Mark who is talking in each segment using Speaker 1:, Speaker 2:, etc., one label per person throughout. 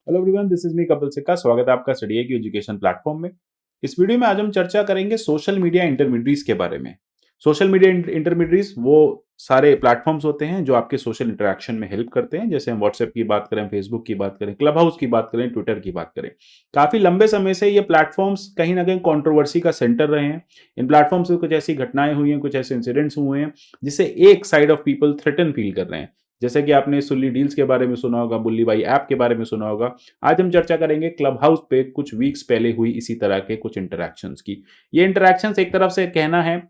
Speaker 1: Hello everyone, this is me Kapil सिक्का। स्वागत है आपका स्टडी की एजुकेशन प्लेटफॉर्म में। इस वीडियो में आज हम चर्चा करेंगे सोशल मीडिया इंटरमीडिएट्स के बारे में। सोशल मीडिया इंटरमीडिएट्स वो सारे प्लेटफॉर्म्स होते हैं जो आपके सोशल इंटरेक्शन में हेल्प करते हैं। जैसे हम व्हाट्सएप की बात करें, फेसबुक की बात करें, क्लब हाउस की बात करें, ट्विटर की बात करें। काफी लंबे समय से ये प्लेटफॉर्म्स कहीं ना कहीं कंट्रोवर्सी का सेंटर रहे हैं। इन प्लेटफॉर्म से कुछ ऐसी घटनाएं हुई हैं, कुछ ऐसे इंसिडेंट्स हुए हैं जिससे एक side of people threaten feel कर रहे हैं। जैसे कि आपने सुल्ली डील्स के बारे में सुना होगा, बुल्ली बाई ऐप के बारे में सुना होगा। आज हम चर्चा करेंगे क्लब हाउस पे कुछ वीक्स पहले हुई इसी तरह के कुछ इंटरैक्शंस की। ये इंटरैक्शंस एक तरफ से कहना है,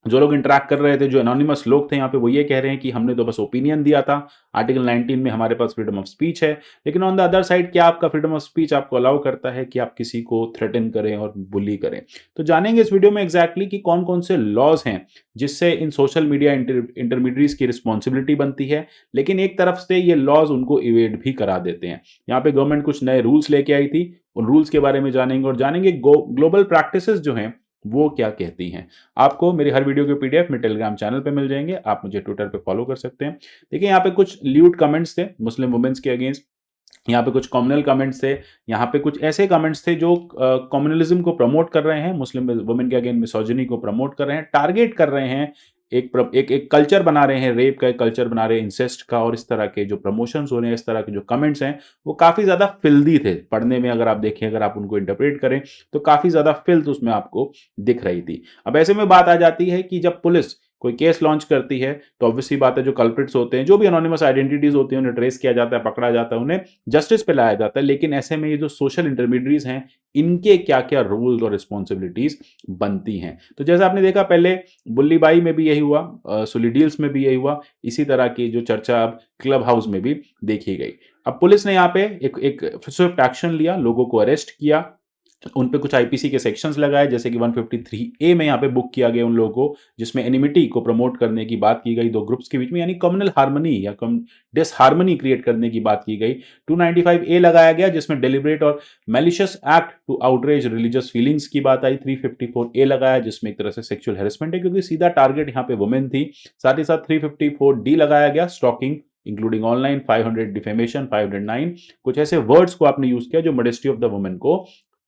Speaker 1: जो लोग इंटरैक्ट कर रहे थे, जो एनोनिमस लोग थे यहाँ पे, वो ये कह रहे हैं कि हमने तो बस ओपिनियन दिया था। आर्टिकल 19 में हमारे पास फ्रीडम ऑफ स्पीच है। लेकिन ऑन द अदर साइड, क्या आपका फ्रीडम ऑफ स्पीच आपको अलाउ करता है कि आप किसी को थ्रेटन करें और बुली करें? तो जानेंगे इस वीडियो में एग्जैक्टली कि कौन कौन से लॉज हैं जिससे इन सोशल मीडिया इंटरमीडिएट्स की रिस्पॉन्सिबिलिटी बनती है। लेकिन एक तरफ से ये लॉज उनको इवेड भी करा देते हैं। यहाँ पे गवर्नमेंट कुछ नए रूल्स लेके आई थी, उन रूल्स के बारे में जानेंगे और जानेंगे ग्लोबल प्रैक्टिसेस जो हैं वो क्या कहती हैं। आपको मेरी हर वीडियो के पीडीएफ मेरे टेलीग्राम चैनल पे मिल जाएंगे। आप मुझे ट्विटर पे फॉलो कर सकते हैं। देखिए, यहाँ पे कुछ ल्यूड कमेंट्स थे मुस्लिम वुमेन्स के अगेंस्ट। यहाँ पे कुछ कम्युनल कमेंट्स थे। यहाँ पे कुछ ऐसे कमेंट्स थे जो कम्युनलिज्म को प्रमोट कर रहे हैं, मुस्लिम वुमेन के अगेंस्ट मिसोजिनी को प्रमोट कर रहे हैं, टारगेट कर रहे हैं। एक कल्चर बना रहे हैं, रेप का एक कल्चर बना रहे हैं, इंसेस्ट का। और इस तरह के जो प्रमोशंस हो रहे हैं, इस तरह के जो कमेंट्स हैं, वो काफ़ी ज़्यादा फिल्दी थे पढ़ने में। अगर आप देखें, अगर आप उनको इंटरप्रेट करें तो काफ़ी ज़्यादा फिल्थ उसमें आपको दिख रही थी। अब ऐसे में बात आ जाती है कि जब पुलिस कोई केस लॉन्च करती है तो ऑब्वियसली बात है, जो कल्प्रिट्स होते हैं, जो भी एनोनिमस आइडेंटिटीज होती हैं, उन्हें ट्रेस किया जाता है, पकड़ा जाता है, उन्हें जस्टिस पे लाया जाता है। लेकिन ऐसे में ये जो सोशल इंटरमीडिएट्स हैं, इनके क्या क्या रूल्स और रिस्पॉन्सिबिलिटीज बनती हैं। तो जैसा आपने देखा, पहले बुल्ली बाई में भी यही हुआ, सुली डील्स में भी यही हुआ। इसी तरह की जो चर्चा अब क्लब हाउस में भी देखी गई। अब पुलिस ने यहाँ पे एक स्विफ्ट एक्शन लिया, लोगों को अरेस्ट किया, उन पे कुछ आईपीसी के सेक्शंस लगाए। जैसे कि 153 ए में यहाँ पे बुक किया गया उन लोगों को जिसमें एनिमिटी को प्रमोट करने की बात की गई दो ग्रुप्स के बीच में, यानी कम्युनल हार्मनी या डिसहार्मनी क्रिएट करने की बात की गई। 295 ए लगाया गया जिसमें डेलिबरेट और malicious act to outrage religious feelings की बात आई। 354 ए लगाया जिसमें एक तरह से सेक्सुअल हेरसमेंट है, क्योंकि सीधा टारगेट यहाँ पे वुमेन थी। साथ ही साथ 354 डी लगाया गया, स्टॉकिंग इंक्लूडिंग ऑनलाइन। 500 डिफेमेशन। 509 कुछ ऐसे वर्ड्स को आपने यूज किया जो मॉडेस्टी ऑफ द वुमेन को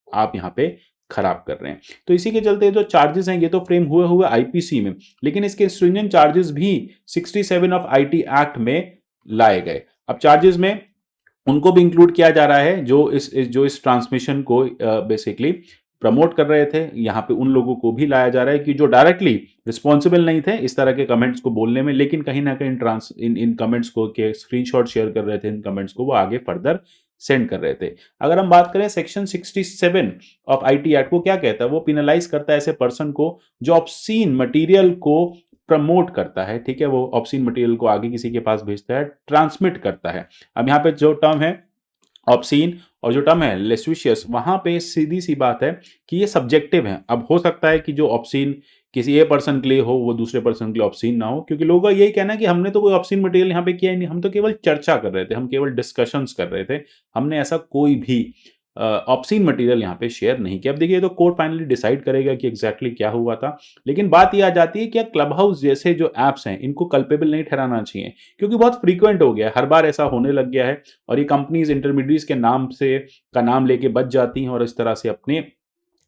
Speaker 1: आप यहाँ पे खराब कर रहे हैं। तो इसी के चलते जो चार्जेस हैं, ये तो फ्रेम हुए हुए आईपीसी में, लेकिन इसके स्ट्रिंजेंट चार्जेस भी 67 ऑफ आईटी एक्ट में लाए गए। अब चार्जेस में उनको भी इंक्लूड किया जा रहा है जो इस ट्रांसमिशन को बेसिकली प्रमोट कर रहे थे। यहाँ पे उन लोगों को भी लाया जा रहा है कि जो डायरेक्टली रिस्पॉन्सिबल नहीं थे इस तरह के कमेंट्स को बोलने में, लेकिन कहीं ना कहीं इन कमेंट्स को के स्क्रीनशॉट शेयर कर रहे थे, इन कमेंट्स को वो आगे फर्दर सेंड कर रहे थे। अगर हम बात करें सेक्शन 67 ऑफ आईटी एक्ट, वो क्या कहता है? वो पिनलाइज करता है ऐसे पर्सन को जो ऑब्सीन मटेरियल को प्रमोट करता है। ठीक है, वो ऑब्सीन मटेरियल को आगे किसी के पास भेजता है, ट्रांसमिट करता है। अब यहाँ पे जो टर्म है ऑब्सीन और जो टर्म है लेस्विशियस, वहां पे सीधी सी बात है कि ये सब्जेक्टिव है। अब हो सकता है कि जो ऑब्सीन किसी ए पर्सन के लिए हो, वो दूसरे पर्सन के लिए ऑब्सीन ना हो, क्योंकि लोगों का यही कहना है कि हमने तो कोई ऑब्सीन मटेरियल यहाँ पे किया ही नहीं, हम तो केवल चर्चा कर रहे थे, हम केवल डिस्कशंस कर रहे थे, हमने ऐसा कोई भी ऑब्सीन मटेरियल यहाँ पे शेयर नहीं किया। अब देखिए, तो कोर्ट फाइनली डिसाइड करेगा कि एग्जैक्टली क्या हुआ था। लेकिन बात यह आ जाती है कि क्लब हाउस जैसे जो एप्स हैं, इनको कल्पेबल नहीं ठहराना चाहिए, क्योंकि बहुत फ्रीक्वेंट हो गया है, हर बार ऐसा होने लग गया है। और ये कंपनीज इंटरमीडिएट्स के नाम से का नाम लेके बच जाती हैं और इस तरह से अपने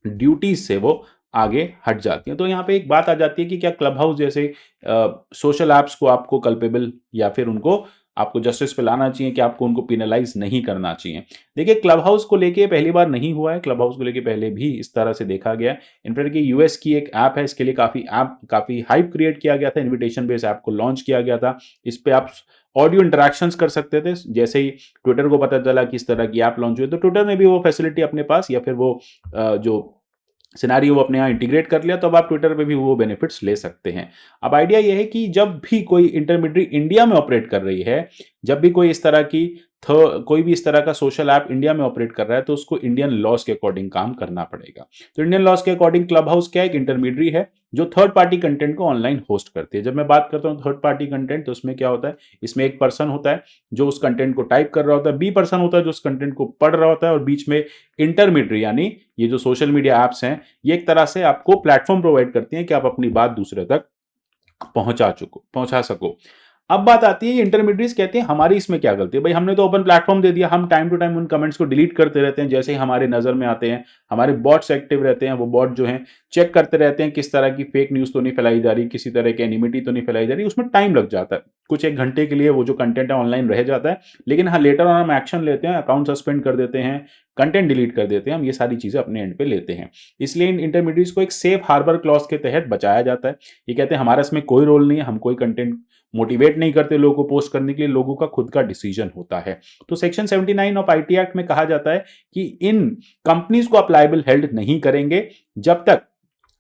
Speaker 1: ड्यूटीज से वो आगे हट जाती हैं। तो यहाँ पे एक बात आ जाती है कि क्या क्लब हाउस जैसे सोशल एप्स को आपको कल्पेबल या फिर उनको आपको जस्टिस पे लाना चाहिए, कि आपको उनको पिनलाइज नहीं करना चाहिए। देखिए, क्लब हाउस को लेके पहली बार नहीं हुआ है, क्लब हाउस को लेके पहले भी इस तरह से देखा गया है। इनफैक्ट कि यूएस की एक ऐप है, इसके लिए काफी हाइप क्रिएट किया गया था, इन्विटेशन बेस्ड ऐप को लॉन्च किया गया था। इस पे आप ऑडियो इंटरेक्शंस कर सकते थे। जैसे ही ट्विटर को पता चला कि इस तरह की ऐप लॉन्च हुई, तो ट्विटर ने भी वो फैसिलिटी अपने पास या फिर वो जो सिनेरियो वो अपने यहाँ इंटीग्रेट कर लिया, तो अब आप ट्विटर पे भी वो बेनिफिट्स ले सकते हैं। अब आइडिया ये है कि जब भी कोई इंटरमीडिएट इंडिया में ऑपरेट कर रही है, जब भी कोई इस तरह की कोई भी इस तरह का सोशल ऐप इंडिया में ऑपरेट कर रहा है, तो उसको इंडियन लॉज के अकॉर्डिंग काम करना पड़ेगा। तो इंडियन लॉज के अकॉर्डिंग क्लब हाउस क्या है? एक इंटरमीडिएट है जो थर्ड पार्टी कंटेंट को ऑनलाइन होस्ट करती है। जब मैं बात करता हूँ थर्ड पार्टी कंटेंट, तो उसमें क्या होता है? इसमें एक पर्सन होता है जो उस कंटेंट को टाइप कर रहा होता है, बी पर्सन होता है जो उस कंटेंट को पढ़ रहा होता है, और बीच में इंटरमीडिएट यानी ये जो सोशल मीडिया एप्स हैं, ये एक तरह से आपको प्लेटफॉर्म प्रोवाइड करती हैं कि आप अपनी बात दूसरे तक पहुंचा सको। अब बात आती है इंटरमीडिएट्स कहते हैं हमारी इसमें क्या गलती है, भाई हमने तो ओपन प्लेटफॉर्म दे दिया, हम टाइम टू टाइम उन कमेंट्स को डिलीट करते रहते हैं जैसे ही हमारे नजर में आते हैं, हमारे बॉट्स एक्टिव रहते हैं, वो बॉट जो हैं चेक करते रहते हैं किस तरह की फेक न्यूज तो नहीं फैलाई जा रही, किसी तरह की एनिमिटी तो नहीं फैलाई जा रही, उसमें टाइम लग जाता है, कुछ एक घंटे के लिए वो जो कंटेंट है ऑनलाइन रह जाता है, लेकिन हाँ लेटर ऑन हम एक्शन लेते हैं, अकाउंट सस्पेंड कर देते हैं, कंटेंट डिलीट कर देते हैं, हम ये सारी चीजें अपने एंड पे लेते हैं। इसलिए इन इंटरमीडिएट्स को एक सेफ हार्बर क्लॉज के तहत बचाया जाता है। ये कहते हैं हमारा इसमें कोई रोल नहीं है, हम कोई कंटेंट मोटिवेट नहीं करते लोगों को पोस्ट करने के लिए, लोगों का खुद का डिसीजन होता है। तो सेक्शन 79 ऑफ आईटी एक्ट में कहा जाता है कि इन कंपनीज को आप लायबल हेल्ड नहीं करेंगे जब तक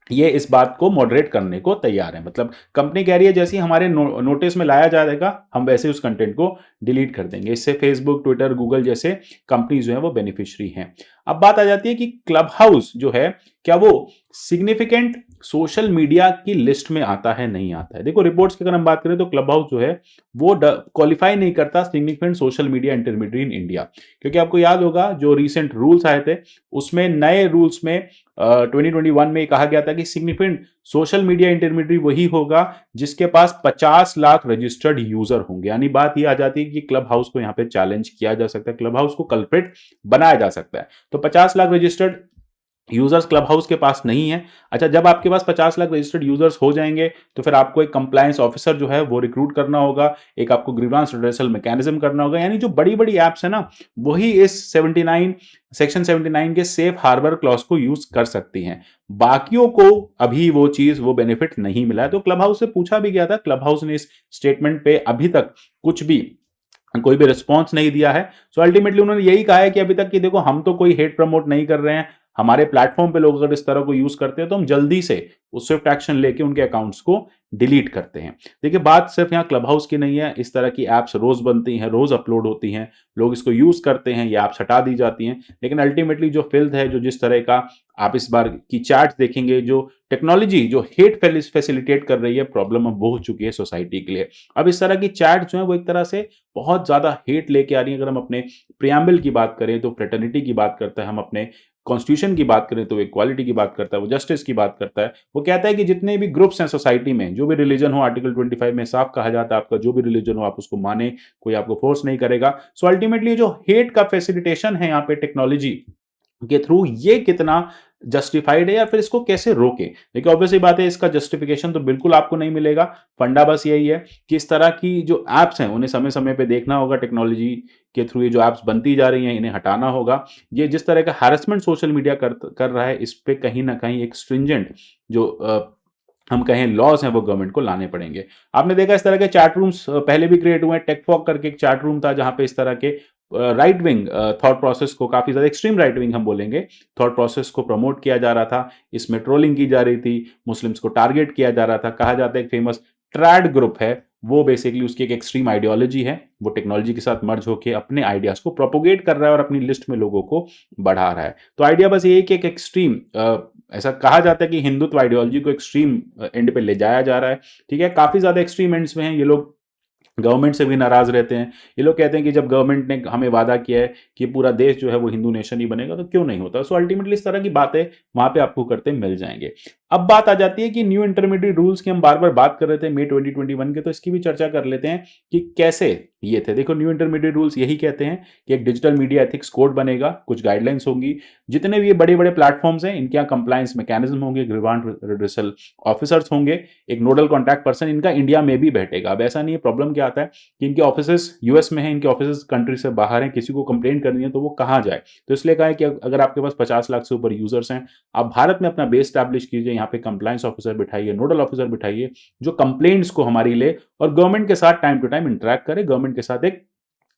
Speaker 1: ये इस बात को मॉडरेट करने को तैयार है। मतलब कंपनी कह रही है जैसे ही हमारे नोटिस में लाया जाएगा हम वैसे उस कंटेंट को डिलीट कर देंगे। इससे फेसबुक, ट्विटर, गूगल जैसे कंपनी जो है वो बेनिफिशियरी हैं। अब बात आ जाती है कि क्लब हाउस जो है क्या वो सिग्निफिकेंट सोशल मीडिया की लिस्ट में आता है, नहीं आता है। देखो रिपोर्ट्स की अगर हम बात करें तो क्लब हाउस जो है वो क्वालिफाई नहीं करता significant social media intermediate in India, क्योंकि आपको याद होगा जो रिसेंट रूल्स आए थे उसमें, नए रूल्स में 2021 में कहा गया था कि सिग्निफिकेंट सोशल मीडिया इंटरमीडिएट वही होगा जिसके पास 50 लाख रजिस्टर्ड यूजर होंगे। यानी बात ये आ जाती है कि क्लब हाउस को यहां पे चैलेंज किया जा सकता है, क्लब हाउस को कल्प्रिट बनाया जा सकता है। तो 50 lakh registered users club house के पास नहीं है। अच्छा, जब आपके पास 50 लाख रजिस्टर्ड यूजर्स हो जाएंगे तो फिर आपको एक कंप्लायंस ऑफिसर जो है वो रिक्रूट करना होगा, एक आपको ग्रीवांस रिड्रेसल मैकेनिज्म करना होगा। यानी जो बड़ी बड़ी एप्स है ना वही इस 79 सेक्शन 79 के सेफ हार्बर क्लॉज को यूज कर सकती हैं, बाकियों को अभी वो चीज, वो बेनिफिट नहीं मिला है। तो क्लब हाउस से पूछा भी गया था, क्लब हाउस ने इस स्टेटमेंट पे अभी तक कुछ भी कोई भी रिस्पॉन्स नहीं दिया है। सो अल्टीमेटली उन्होंने यही कहा है कि अभी तक कि देखो हम तो कोई हेट प्रमोट नहीं कर रहे हैं, हमारे प्लेटफॉर्म पे लोग अगर इस तरह को यूज करते हैं तो हम जल्दी से उस स्विफ्ट एक्शन लेके उनके अकाउंट्स को डिलीट करते हैं। देखिए बात सिर्फ यहाँ क्लब हाउस की नहीं है, इस तरह की एप्स रोज बनती हैं, रोज अपलोड होती हैं, लोग इसको यूज करते हैं, ये एप्स हटा दी जाती हैं, लेकिन अल्टीमेटली जो फिल्थ है, जो जिस तरह का आप इस बार की चैट देखेंगे, जो टेक्नोलॉजी जो हेट फैसिलिटेट कर रही है, प्रॉब्लम अब वो हो चुकी है सोसाइटी के लिए। अब इस तरह की चैट जो है वो एक तरह से बहुत ज्यादा हेट लेके आ रही है। अगर हम अपने प्रियम्बल की बात करें तो फ्रेटर्निटी की बात करता है, हम अपने कॉन्स्टिट्यूशन की बात करें तो इक्वालिटी की बात करता है, वो जस्टिस की बात करता है। वो कहता है कि जितने भी ग्रुप्स हैं सोसाइटी में, जो भी रिलीजन हो, आर्टिकल 25 में साफ कहा जाता है आपका जो भी रिलीजन हो आप उसको माने, कोई आपको फोर्स नहीं करेगा। सो अल्टीमेटली जो हेट का फैसिलिटेशन है यहाँ पे टेक्नोलॉजी के थ्रू, ये कितना जस्टिफाइड है या फिर इसको कैसे रोके। देखिए ऑब्वियसली बात है, इसका जस्टिफिकेशन तो बिल्कुल आपको नहीं मिलेगा। फंडा बस यही है कि इस तरह की जो एप्स हैं उन्हें समय समय पे देखना होगा, टेक्नोलॉजी के थ्रू ये जो एप्स बनती जा रही हैं इन्हें हटाना होगा। ये जिस तरह का हैरेसमेंट सोशल मीडिया कर रहा है, इस पे कहीं ना कहीं एक स्ट्रिंजेंट जो हम कहें लॉज हैं वो गवर्नमेंट को लाने पड़ेंगे। आपने देखा इस तरह के चैट रूम्स पहले भी क्रिएट हुए हैं। टेकफॉक करके एक चैट रूम था जहां पे इस तरह के राइट विंग थॉट प्रोसेस को, काफी ज्यादा एक्सट्रीम राइट विंग हम बोलेंगे, थॉट प्रोसेस को प्रमोट किया जा रहा था, इसमें ट्रोलिंग की जा रही थी, मुस्लिम्स को टारगेट किया जा रहा था। कहा जाता है एक फेमस ट्रैड ग्रुप है, वो बेसिकली उसकी एक एक्सट्रीम आइडियोलॉजी है, वो टेक्नोलॉजी के साथ मर्ज होकर अपने आइडियाज को प्रोपोगेट कर रहा है और अपनी लिस्ट में लोगों को बढ़ा रहा है। तो आइडिया बस ये कि एक एक्सट्रीम, ऐसा कहा जाता है कि हिंदुत्व आइडियोलॉजी को एक्सट्रीम एंड पे ले जाया जा रहा है। ठीक है, काफी ज्यादा एक्सट्रीम एंड्स में हैं ये लोग, गवर्नमेंट से भी नाराज रहते हैं। ये लोग कहते हैं कि जब गवर्नमेंट ने हमें वादा किया है कि पूरा देश जो है वो हिंदू नेशन ही बनेगा तो क्यों नहीं होता। सो अल्टीमेटली इस तरह की बातें वहां पे आपको करते मिल जाएंगे। अब बात आ जाती है कि न्यू इंटरमीडिएट रूल्स की हम बार बार बात कर रहे थे मई 2021 के, तो इसकी भी चर्चा कर लेते हैं कि कैसे ये थे। देखो न्यू इंटरमीडिएट रूल्स यही कहते हैं कि एक डिजिटल मीडिया एथिक्स कोड बनेगा, कुछ गाइडलाइंस होंगी, जितने भी ये बड़े बड़े प्लेटफॉर्म्स हैं इनके यहाँ कंप्लायंस मैकेनिज्म होंगे, ग्रीवांस रिड्रेसल ऑफिसर्स होंगे, एक नोडल कॉन्टैक्ट पर्सन इनका इंडिया में भी बैठेगा। अब ऐसा नहीं है, प्रॉब्लम क्या आता है कि इनके ऑफिसेस यूएस में हैं, इनके ऑफिसेस कंट्री से बाहर हैं, किसी को कंप्लेंट करनी है तो वो कहाँ जाए। तो इसलिए कहा है कि अगर आपके पास 50 लाख से ऊपर यूजर्स हैं, आप भारत में अपना बेस स्टैब्लिश कीजिए, यहाँ पे कंप्लायंस ऑफिसर बिठाइए, नोडल ऑफिसर बिठाइए, जो कंप्लेंट्स को हमारी ले और गवर्नमेंट के साथ टाइम टू टाइम इंटरेक्ट करे, गवर्नमेंट के साथ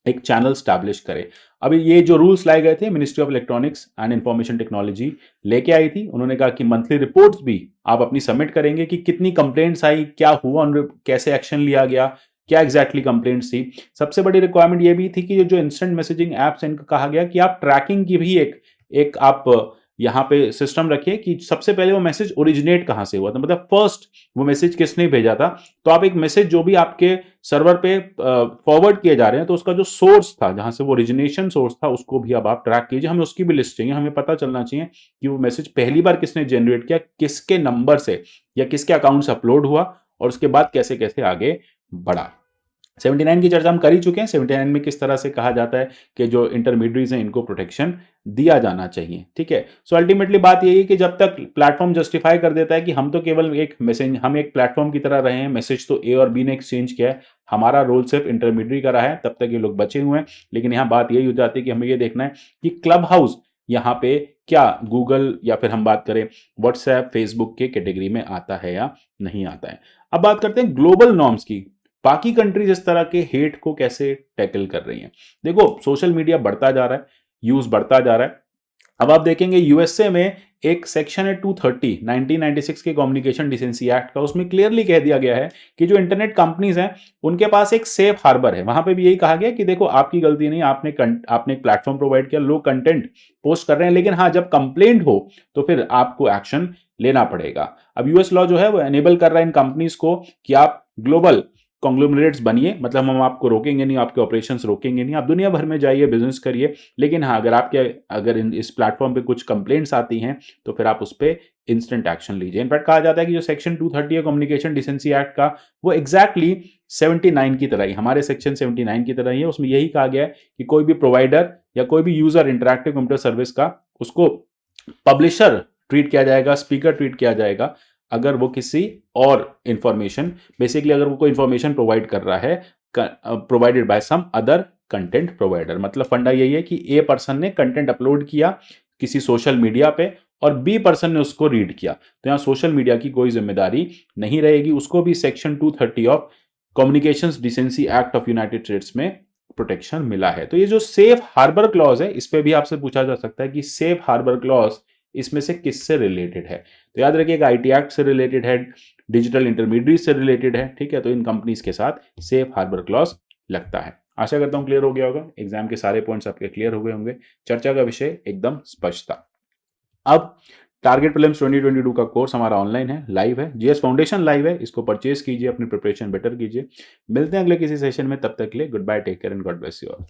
Speaker 1: एक चैनल स्टैब्लिश करे। अभी ये जो रूल्स लाए गए थे ministry of electronics and information technology लेके आई थी। उन्होंने कहा कि मंथली रिपोर्ट्स भी आप अपनी सबमिट करेंगे कि कितनी कंप्लेंट्स आई, क्या हुआ, कैसे एक्शन लिया गया, क्या एग्जैक्टली कंप्लेंट्स थी। सबसे बड़ी रिक्वायरमेंट ये भी थी कि जो इंस्टेंट मैसेजिंग एप्स इनको कहा गया कि आप ट्रैकिंग की भी एक आप यहाँ पे सिस्टम रखिए कि सबसे पहले वो मैसेज ओरिजिनेट कहाँ से हुआ था, मतलब फर्स्ट वो मैसेज किसने भेजा था। तो आप एक मैसेज जो भी आपके सर्वर पे फॉरवर्ड किए जा रहे हैं तो उसका जो सोर्स था, जहां से वो ओरिजिनेशन सोर्स था, उसको भी अब आप ट्रैक कीजिए। हमें उसकी भी लिस्ट चाहिए, हमें पता चलना चाहिए कि वो मैसेज पहली बार किसने जनरेट किया, किसके नंबर से या किसके अकाउंट से अपलोड हुआ और उसके बाद कैसे कैसे आगे बढ़ा। 79 की चर्चा हम कर ही चुके हैं। 79 में किस तरह से कहा जाता है कि जो इंटरमीडिएट्स हैं इनको प्रोटेक्शन दिया जाना चाहिए, ठीक है। सो अल्टीमेटली बात यही है कि जब तक प्लेटफॉर्म जस्टिफाई कर देता है कि हम तो केवल एक मैसेज, हम एक प्लेटफॉर्म की तरह रहे हैं, मैसेज तो ए और बी ने एक्सचेंज किया है, हमारा रोल सिर्फ इंटरमीडिएट का रहा है, तब तक ये लोग बचे हुए हैं। लेकिन यहाँ बात यही हो जाती है कि हमें ये देखना है कि क्लब हाउस यहाँ पे क्या गूगल या फिर हम बात करें व्हाट्सएप, फेसबुक के कैटेगरी में आता है या नहीं आता है। अब बात करते हैं ग्लोबल नॉर्म्स की। बाकी कंट्रीज इस तरह के हेट को कैसे टैकल कर रही हैं। देखो सोशल मीडिया बढ़ता जा रहा है, यूज बढ़ता जा रहा है। अब आप देखेंगे यूएसए में एक सेक्शन है 230 1996 के कम्युनिकेशन डिसेंसी एक्ट का, उसमें क्लियरली कह दिया गया है कि जो इंटरनेट कंपनीज हैं उनके पास एक सेफ हार्बर है। वहां पे भी यही कहा गया कि देखो आपकी गलती नहीं, आपने एक प्लेटफॉर्म प्रोवाइड किया, लोग कंटेंट पोस्ट कर रहे हैं, लेकिन हाँ जब कंप्लेंट हो तो फिर आपको एक्शन लेना पड़ेगा। अब यूएस लॉ जो है वो एनेबल कर रहा है इन कंपनीज को कि आप ग्लोबल कॉन्ग्लोमरेट्स बनिए, मतलब हम आपको रोकेंगे नहीं, आपके ऑपरेशंस रोकेंगे नहीं, आप दुनिया भर में जाइए, बिजनेस करिए। लेकिन हाँ अगर इस प्लेटफॉर्म पे कुछ कंप्लेंट्स आती हैं तो फिर आप उस पर इंस्टेंट एक्शन लीजिए। इनफैक्ट कहा जाता है कि जो सेक्शन 230 है कम्युनिकेशन डिसेंसी एक्ट का, वो एग्जैक्टली 79 की तरह ही, हमारे सेक्शन 79 की तरह ही है। उसमें यही कहा गया है कि कोई भी प्रोवाइडर या कोई भी यूजर इंटरैक्टिव कंप्यूटर सर्विस का, उसको पब्लिशर ट्रीट किया जाएगा, स्पीकर ट्रीट किया जाएगा अगर वो किसी और इंफॉर्मेशन, बेसिकली अगर वो कोई इंफॉर्मेशन प्रोवाइड कर रहा है provided by some other content provider. मतलब फंडा यही है कि ए पर्सन ने कंटेंट अपलोड किया किसी सोशल मीडिया पे और बी पर्सन ने उसको रीड किया, तो यहां सोशल मीडिया की कोई जिम्मेदारी नहीं रहेगी, उसको भी section 230 of communications decency act of United states में प्रोटेक्शन मिला है। तो ये जो सेफ हार्बर क्लॉज है, इस पे भी आपसे पूछा जा सकता है कि सेफ हार्बर क्लॉज इसमें से किससे रिलेटेड है। तो याद रखिएगा आईटी एक्ट से रिलेटेड है, डिजिटल इंटरमीडिएट से रिलेटेड है, ठीक है। तो इन कंपनीज के साथ सेफ हार्बर क्लॉज लगता है। आशा करता हूं क्लियर हो गया होगा, एग्जाम के सारे पॉइंट्स आपके क्लियर हो गए होंगे, चर्चा का विषय एकदम स्पष्ट था। अब टारगेट प्रीलिम्स 2022 का कोर्स हमारा ऑनलाइन है, लाइव है, जीएस फाउंडेशन लाइव है, इसको परचेज कीजिए, अपनी प्रिपरेशन बेटर कीजिए। मिलते हैं अगले किसी सेशन में, तब तक के लिए good bye, take care and God bless you all.